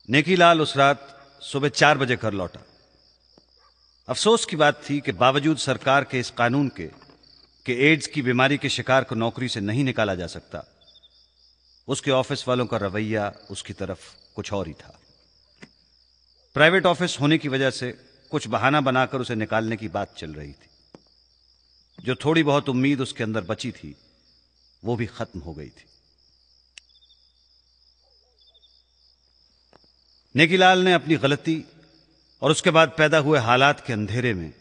नेकीलाल उस रात सुबह 4 बजे घर लौटा। अफसोस की बात थी कि बावजूद सरकार के इस कानून के कि एड्स की बीमारी के शिकार को नौकरी से नहीं निकाला जा सकता, उसके ऑफिस वालों का रवैया उसकी तरफ कुछ और ही था। प्राइवेट ऑफिस होने की वजह से कुछ बहाना बनाकर उसे निकालने की बात चल रही थी। जो थोड़ी बहुत उम्मीद उसके अंदर बची थी वो भी खत्म हो गई थी। नेकीलाल ने अपनी गलती और उसके बाद पैदा हुए हालात के अंधेरे में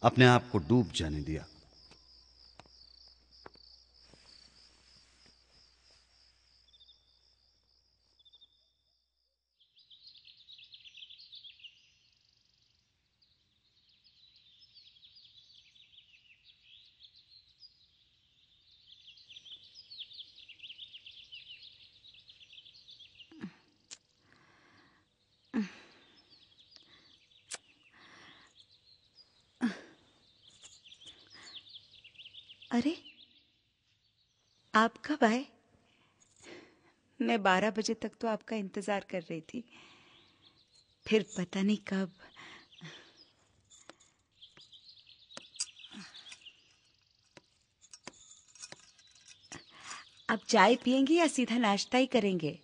अपने आप को डूब जाने दिया। अरे, आप कब आए? मैं 12 बजे तक तो आपका इंतजार कर रही थी, फिर पता नहीं कब। आप चाय पियेंगे या सीधा नाश्ता ही करेंगे?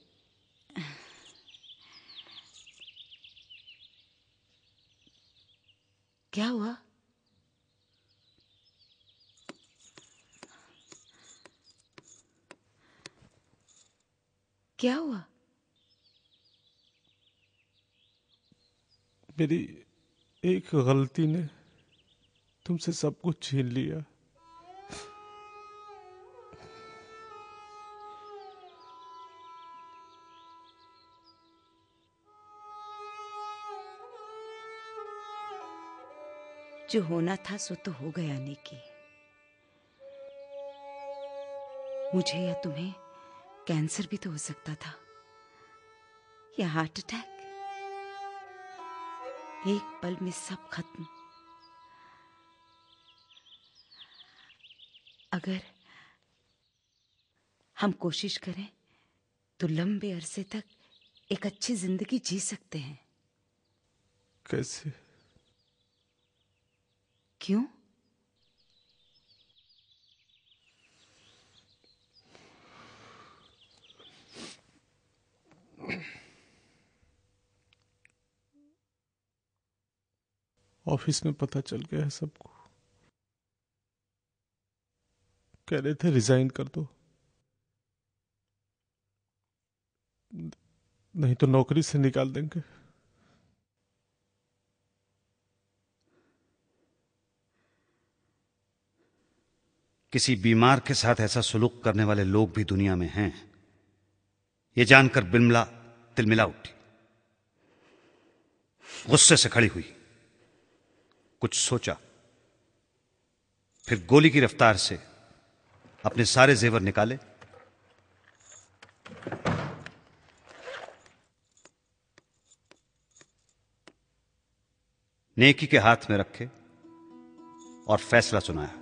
क्या हुआ? क्या हुआ? मेरी एक गलती ने तुमसे सब कुछ छीन लिया। जो होना था सो तो हो गया नेकी। मुझे या तुम्हें कैंसर भी तो हो सकता था, या हार्ट अटैक। एक पल में सब खत्म। अगर हम कोशिश करें तो लंबे अरसे तक एक अच्छी जिंदगी जी सकते हैं। कैसे? क्यों? ऑफिस में पता चल गया है सबको। कह रहे थे रिजाइन कर दो, नहीं तो नौकरी से निकाल देंगे। किसी बीमार के साथ ऐसा सुलूक करने वाले लोग भी दुनिया में हैं, यह जानकर बिमला तिलमिला उठी। गुस्से से खड़ी हुई, कुछ सोचा, फिर गोली की रफ्तार से अपने सारे जेवर निकाले, नेकी के हाथ में रखे और फैसला सुनाया।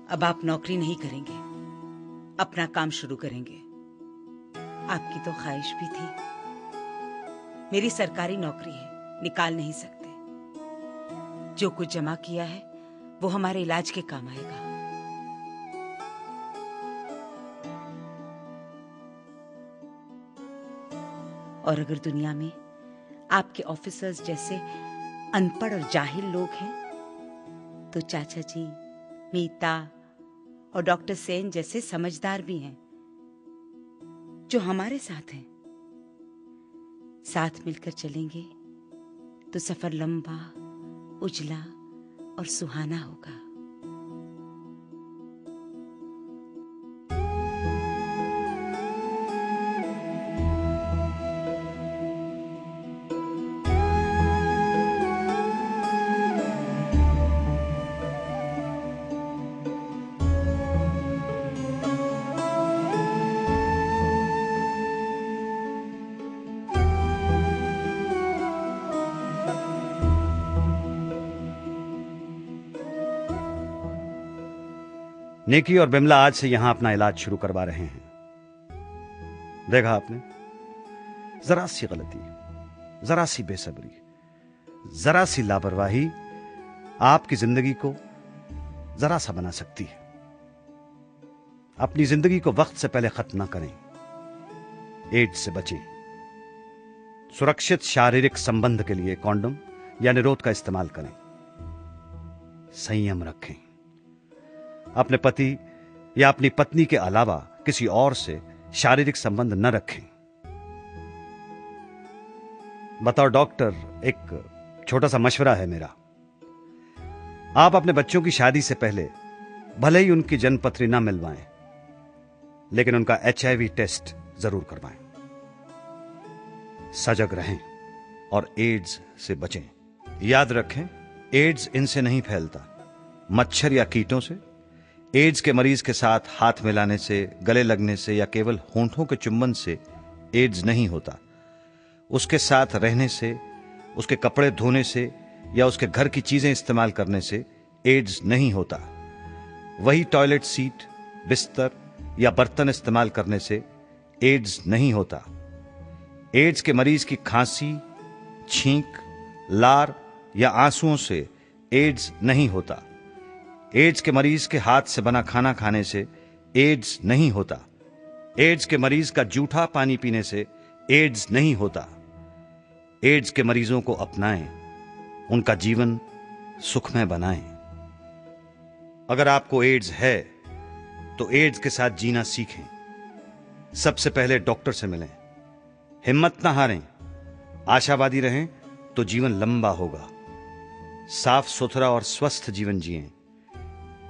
अब आप नौकरी नहीं करेंगे, अपना काम शुरू करेंगे। आपकी तो ख्वाहिश भी थी। मेरी सरकारी नौकरी है, निकाल नहीं सकते। जो कुछ जमा किया है वो हमारे इलाज के काम आएगा। और अगर दुनिया में आपके ऑफिसर्स जैसे अनपढ़ और जाहिल लोग हैं तो चाचा जी, मीता और डॉक्टर सेन जैसे समझदार भी हैं जो हमारे साथ हैं। साथ मिलकर चलेंगे तो सफर लंबा, उजला और सुहाना होगा। नेकी और बिमला आज से यहां अपना इलाज शुरू करवा रहे हैं। देखा आपने, जरा सी गलती, जरा सी बेसब्री, जरा सी लापरवाही आपकी जिंदगी को जरा सा बना सकती है। अपनी जिंदगी को वक्त से पहले खत्म ना करें। एड्स से बचें। सुरक्षित शारीरिक संबंध के लिए कॉन्डोम या निरोध का इस्तेमाल करें। संयम रखें। अपने पति या अपनी पत्नी के अलावा किसी और से शारीरिक संबंध न रखें। बताओ डॉक्टर, एक छोटा सा मशवरा है मेरा। आप अपने बच्चों की शादी से पहले भले ही उनकी जन्मपत्री ना मिलवाएं, लेकिन उनका HIV टेस्ट जरूर करवाएं। सजग रहें और एड्स से बचें। याद रखें, एड्स इनसे नहीं फैलता, मच्छर या कीटों से। एड्स के मरीज के साथ हाथ मिलाने से, गले लगने से या केवल होंठों के चुंबन से एड्स नहीं होता। उसके साथ रहने से, उसके कपड़े धोने से या उसके घर की चीजें इस्तेमाल करने से एड्स नहीं होता। वही टॉयलेट सीट, बिस्तर या बर्तन इस्तेमाल करने से एड्स नहीं होता। एड्स के मरीज की खांसी, छींक, लार या आंसुओं से एड्स नहीं होता। एड्स के मरीज के हाथ से बना खाना खाने से एड्स नहीं होता। एड्स के मरीज का जूठा पानी पीने से एड्स नहीं होता। एड्स के मरीजों को अपनाएं, उनका जीवन सुखमय बनाएं। अगर आपको एड्स है तो एड्स के साथ जीना सीखें। सबसे पहले डॉक्टर से मिलें। हिम्मत ना हारें, आशावादी रहें तो जीवन लंबा होगा। साफ सुथरा और स्वस्थ जीवन जिएं।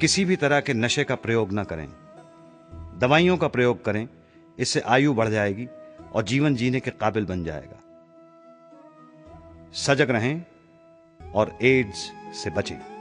किसी भी तरह के नशे का प्रयोग ना करें। दवाइयों का प्रयोग करें, इससे आयु बढ़ जाएगी और जीवन जीने के काबिल बन जाएगा। सजग रहें और एड्स से बचें।